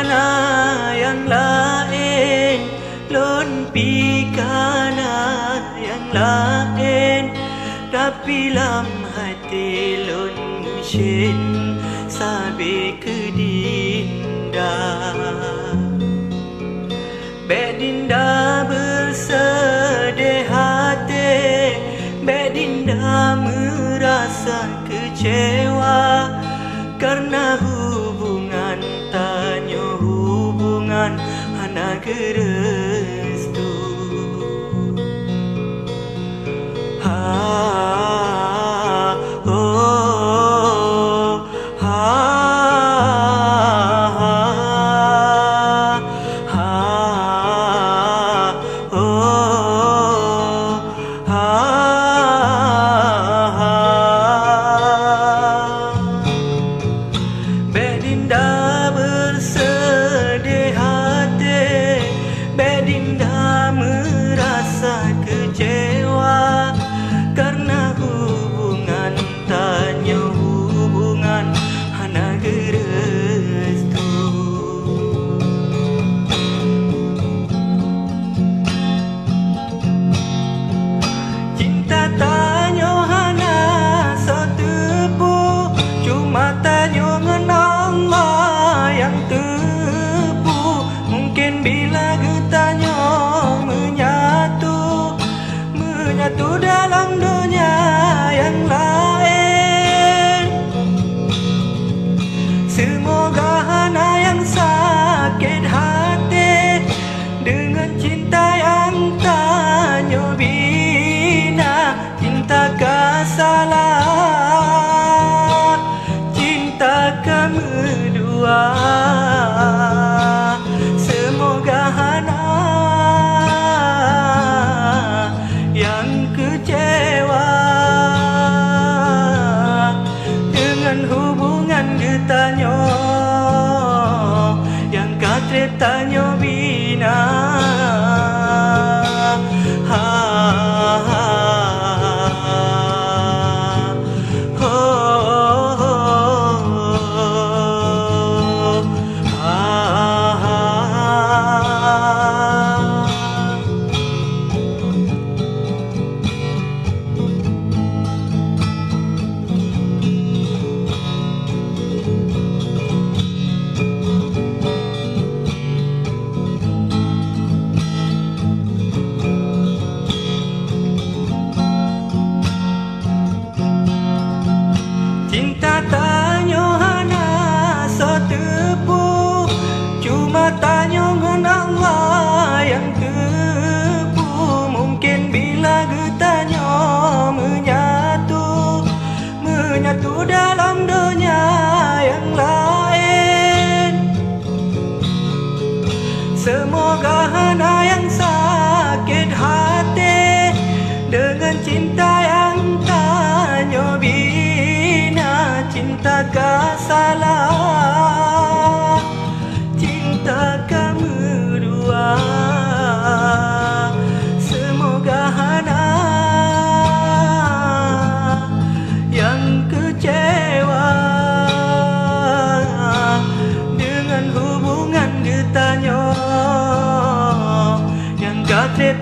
Hana yang lain, lon pi kana yang lain, tapi lam hati lon musyin sabe ke dinda. Bek dinda bersedih hati, bek dinda merasa kecewa, karena hubungan tanya hubungan Hana Geurestu. Menyatu dalam dunia yang lain. Semoga Hana yang sakit hati dengan cinta yang tanya bina, cinta kasalah, cinta kami dua. Semoga Hana yang kecewa dengan hubungan getanya yang katrep tanya bina. Cinta tanya Hana setepu, cuma tanya ngan Allah yang tepu. Mungkin bila getanya menyatu, menyatu dalam dunia yang lain. Semoga Hana yang sakit hati dengan cinta yang tanya bina, cinta kasalah, cinta kamu dua. Semoga Hana yang kecewa dengan hubungan getanya yang katrep